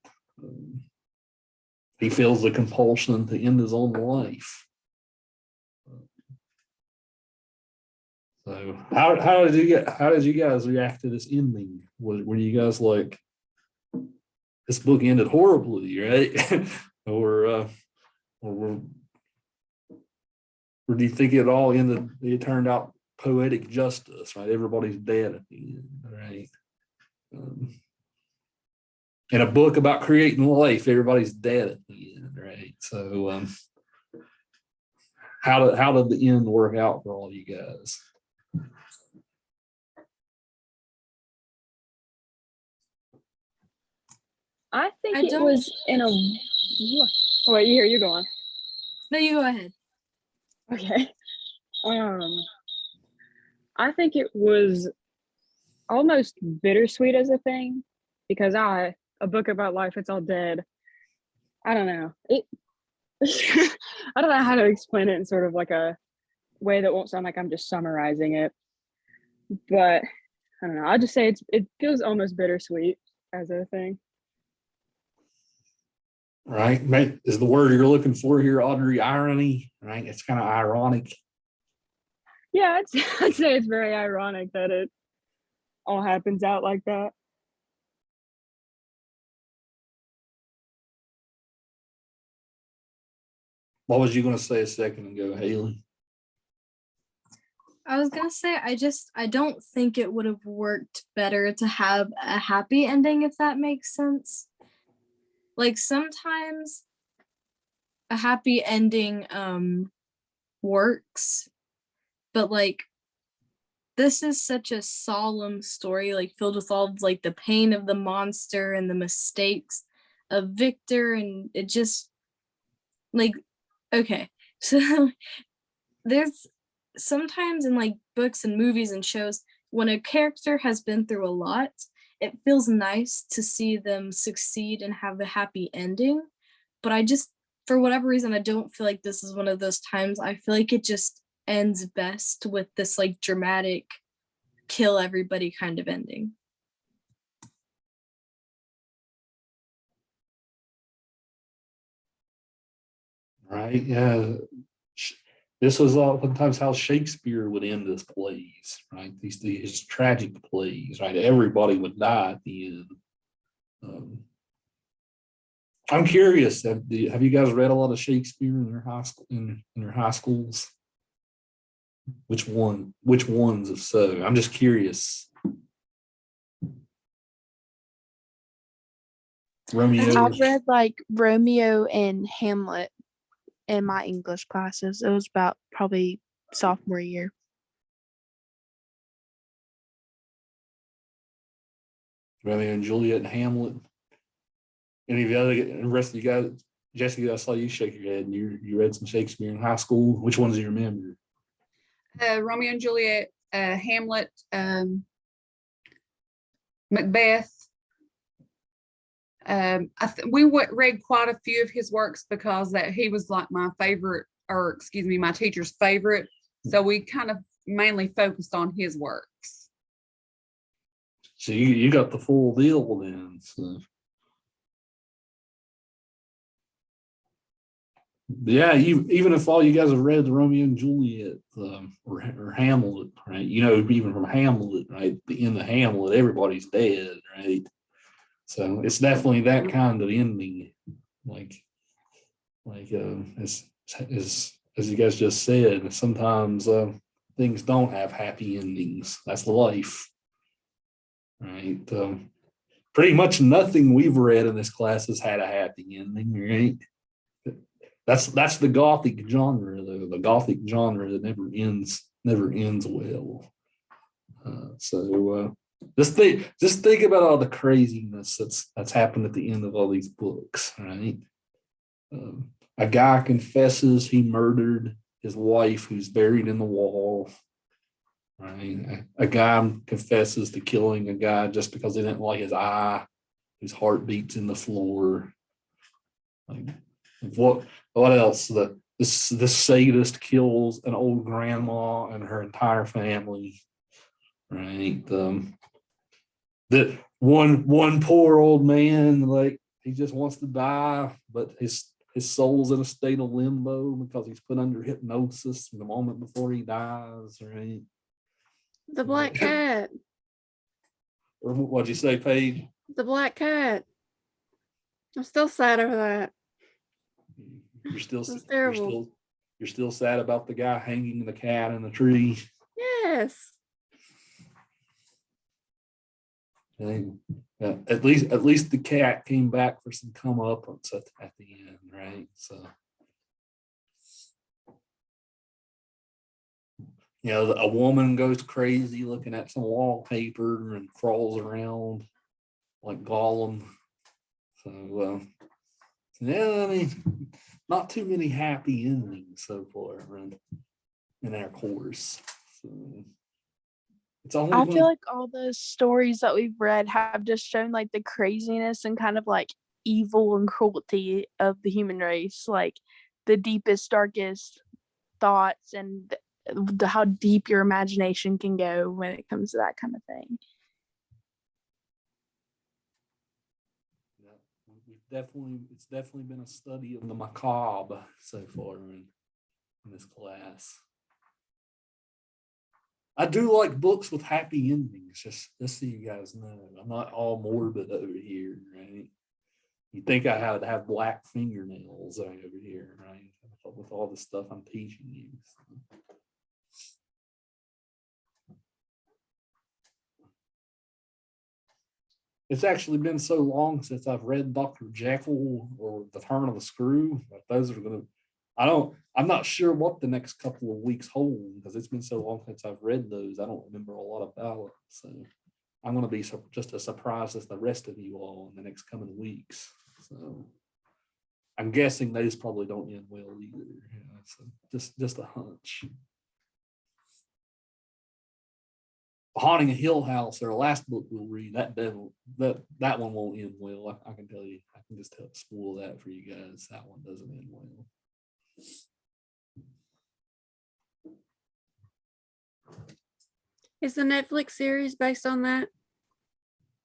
He feels the compulsion to end his own life. So how did you guys react to this ending? Were you guys like, this book ended horribly, right? or do you think it turned out poetic justice, right? Everybody's dead at the end, right? In a book about creating life, everybody's dead at the end, right? So how did the end work out for all you guys? I think I it don't- was in a. Oh, wait, you go on. No, you go ahead. Okay. I think it was almost bittersweet as a thing because a book about life, it's all dead. I don't know. I don't know how to explain it in sort of like a way that won't sound like I'm just summarizing it. But I don't know. I'll just say it feels almost bittersweet as a thing. Right? Is the word you're looking for here, Audrey, irony? Right? It's kind of ironic. Yeah, I'd say it's very ironic that it all happens out like that. What was you going to say a second ago, Haley? I was gonna say I don't think it would have worked better to have a happy ending, if that makes sense. Like sometimes a happy ending works, but like this is such a solemn story, like filled with all of, like the pain of the monster and the mistakes of Victor, and it just like okay. So there's sometimes in like books and movies and shows, when a character has been through a lot, it feels nice to see them succeed and have a happy ending. But I just, for whatever reason, I don't feel like this is one of those times. I feel like it just ends best with this like dramatic kill everybody kind of ending. Right? Yeah. This was oftentimes how Shakespeare would end his plays, right? These tragic plays, right? Everybody would die at the end. I'm curious. Have you guys read a lot of Shakespeare in your high school in your high schools? Which ones, if so? I'm just curious. Romeo. I've read like Romeo and Hamlet in my English classes. It was about probably sophomore year. Romeo and Juliet and Hamlet. Any of the rest of you guys? Jessica, I saw you shake your head. And you read some Shakespeare in high school. Which ones do you remember? Romeo and Juliet, Hamlet, Macbeth. We read quite a few of his works because that he was like my favorite, or excuse me, my teacher's favorite. So we kind of mainly focused on his works. So you got the full deal then. So. Yeah, even if all you guys have read the Romeo and Juliet or Hamlet, right? You know, even from Hamlet, right? The end of Hamlet, everybody's dead, right? So it's definitely that kind of ending, like as you guys just said. Sometimes things don't have happy endings. That's life, right? Pretty much nothing we've read in this class has had a happy ending, right? That's the Gothic genre, though. The Gothic genre that never ends well. Just think about all the craziness that's happened at the end of all these books, right? A guy confesses he murdered his wife, who's buried in the wall. Right? A guy confesses to killing a guy just because he didn't like his eye, whose heart beats in the floor. Like, what else? This sadist kills an old grandma and her entire family. Right? That one poor old man, like, he just wants to die, but his soul's in a state of limbo because he's put under hypnosis the moment before he dies, right? The black cat. Or what'd you say, Paige? The black cat. I'm still sad over that. You're still That's terrible. You're still sad about the guy hanging the cat in the tree. Yes. Yeah, at least the cat came back for some comeuppance at the end, right? So, you know, a woman goes crazy looking at some wallpaper and crawls around like Gollum. So, yeah, I mean, not too many happy endings so far in our course. So, it's only I feel like all the stories that we've read have just shown like the craziness and kind of like evil and cruelty of the human race, like the deepest, darkest thoughts and how deep your imagination can go when it comes to that kind of thing. it's definitely been a study of the macabre so far in this class. I do like books with happy endings, just so you guys know. I'm not all morbid over here, right? You think I had to have black fingernails over here, right? With all the stuff I'm teaching you. It's actually been so long since I've read Dr. Jekyll or The Turn of the Screw. Like, those are going to, I'm not sure what the next couple of weeks hold because it's been so long since I've read those. I don't remember a lot about it. So I'm going to be just as surprised as the rest of you all in the next coming weeks. So I'm guessing those probably don't end well either. Yeah, so just a hunch. Haunting a Hill House, our last book we'll read, that one won't end well. I can tell you. I can just spoil that for you guys. That one doesn't end well. Is the Netflix series based on that?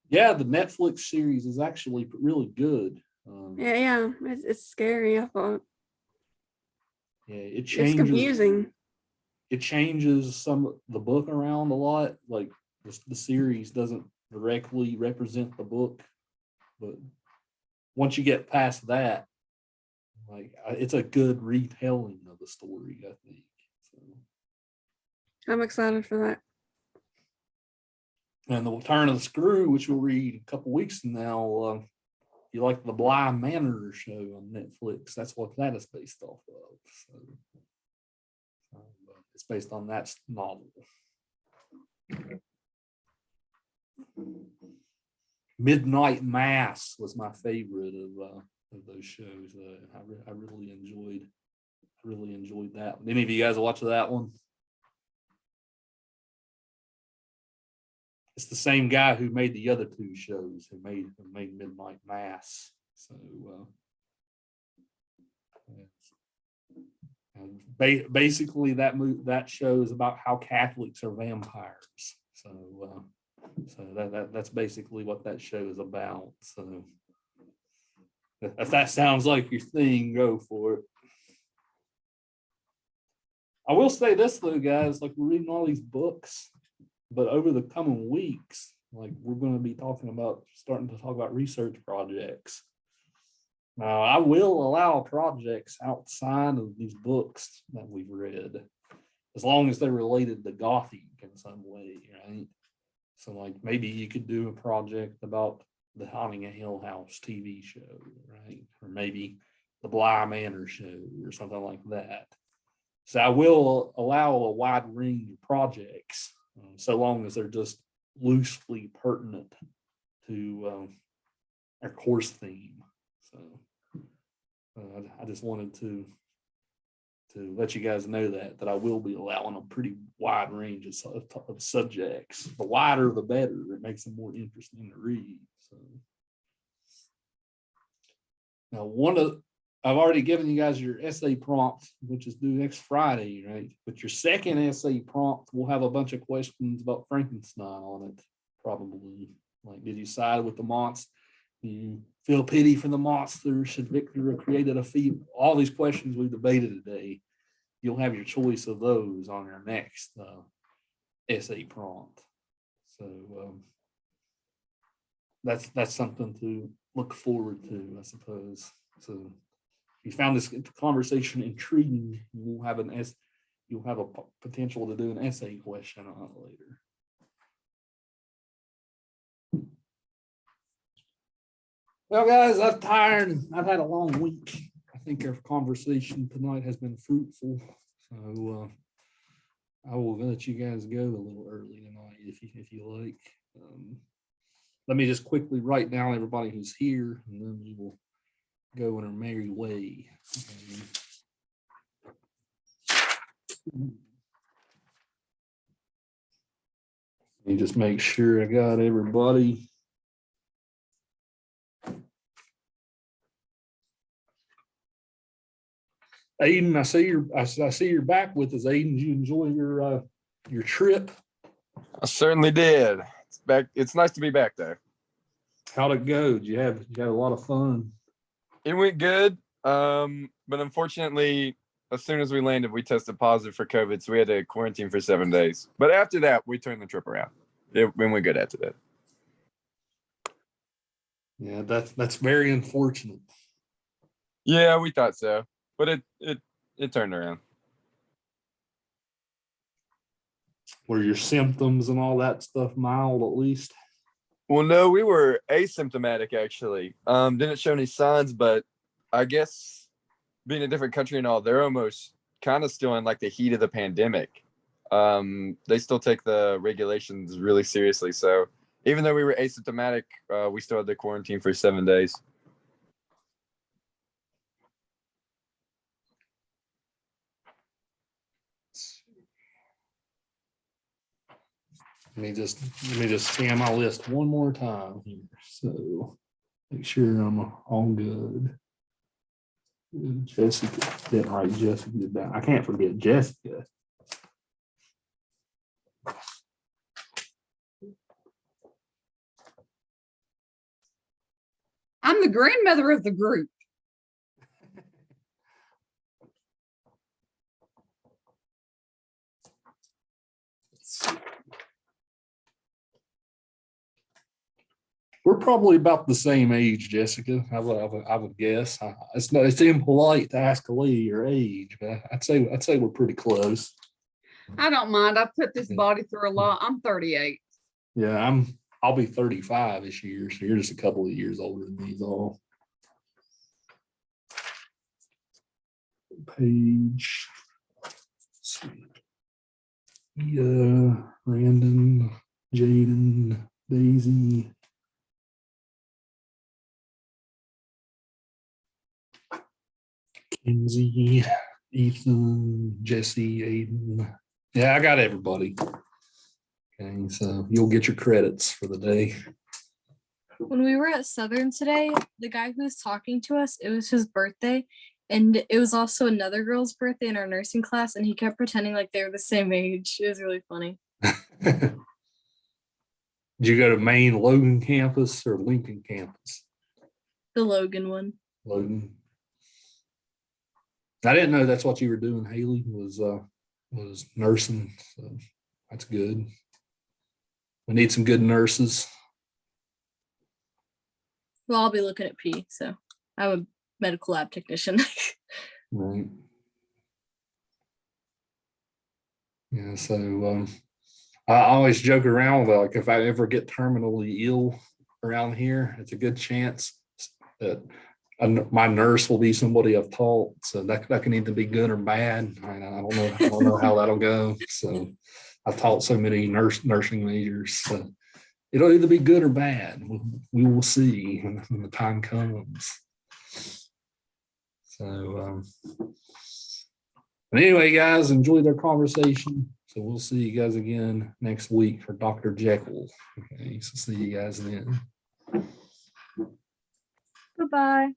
Yeah, the Netflix series is actually really good. Yeah. It's scary, I thought. Yeah, it changes. It's confusing. It changes some of the book around a lot. Like the series doesn't directly represent the book, but once you get past that, like, it's a good retelling of the story, I think. So. I'm excited for that. And The Turn of the Screw, which we'll read a couple weeks from now, you like the Bly Manor show on Netflix. That's what that is based off of. So, it's based on that novel. Midnight Mass was my favorite of those shows. I really enjoyed that. Any of you guys watch that one? It's the same guy who made the other two shows, who made Midnight Mass. So basically that show is about how Catholics are vampires. So that's basically what that show is about. So if that sounds like your thing, go for it. I will say this though, guys, like, we're reading all these books, but over the coming weeks, like, we're going to be starting to talk about research projects. Now, I will allow projects outside of these books that we've read, as long as they're related to Gothic in some way, right? So, like, maybe you could do a project about the Haunting a Hill House TV show, right? Or maybe the Bly Manor show or something like that. So I will allow a wide range of projects, so long as they're just loosely pertinent to our course theme. So I just wanted to let you guys know that I will be allowing a pretty wide range of subjects. The wider, the better. It makes them more interesting to read. So now I've already given you guys your essay prompt, which is due next Friday, right? But your second essay prompt will have a bunch of questions about Frankenstein on it, probably. Like, did you side with the monster? Do you feel pity for the monster? Should Victor have created a feat? All these questions we debated today, you'll have your choice of those on your next essay prompt. So that's something to look forward to, I suppose. So if you found this conversation intriguing, you'll have a potential to do an essay question on it later. Well, guys, I'm tired. I've had a long week. I think our conversation tonight has been fruitful. So I will let you guys go a little early tonight if you like. Let me just quickly write down everybody who's here, and then we will go in our merry way. Let me just make sure I got everybody. Aiden, I see you're back with us. Aiden, did you enjoy your trip? I certainly did. It's back. It's nice to be back there. How'd it go? You had a lot of fun? It went good. But unfortunately, as soon as we landed, we tested positive for COVID, so we had to quarantine for 7 days. But after that, we turned the trip around. It went good after that. Yeah, that's very unfortunate. Yeah, we thought so, but it turned around. Were your symptoms and all that stuff mild at least? Well, no, we were asymptomatic actually. Didn't show any signs, but I guess being a different country and all, they're almost kind of still in like the heat of the pandemic. They still take the regulations really seriously. So even though we were asymptomatic, we still had to quarantine for 7 days. Let me just scan my list one more time here. So make sure I'm all good. Jessica, didn't write Jessica down. I can't forget Jessica. I'm the grandmother of the group. We're probably about the same age, Jessica. I would guess. It's impolite to ask a lady your age, but I'd say we're pretty close. I don't mind. I put this body through a lot. I'm 38. Yeah, I'll be 35 this year, so you're just a couple of years older than me, all. Page. Let's see. Yeah, Brandon, Jaden, Daisy. Kinsey, Ethan, Jesse, Aiden. Yeah, I got everybody. Okay, so you'll get your credits for the day. When we were at Southern today, the guy who was talking to us, it was his birthday, and it was also another girl's birthday in our nursing class, and he kept pretending like they were the same age. It was really funny. Did you go to Maine Logan campus or Lincoln campus? The Logan one. Logan. I didn't know that's what you were doing, Haley, was nursing. So that's good. We need some good nurses. Well, I'll be looking at P, so I'm a medical lab technician. Right. Yeah, so I always joke around with like if I ever get terminally ill around here, it's a good chance that my nurse will be somebody I've taught, so that can either be good or bad. I don't know how that'll go. So I've taught so many nursing majors. So it'll either be good or bad. We will see when the time comes. So, but anyway, guys, enjoy their conversation. So we'll see you guys again next week for Dr. Jekyll. Okay, so see you guys then. Goodbye.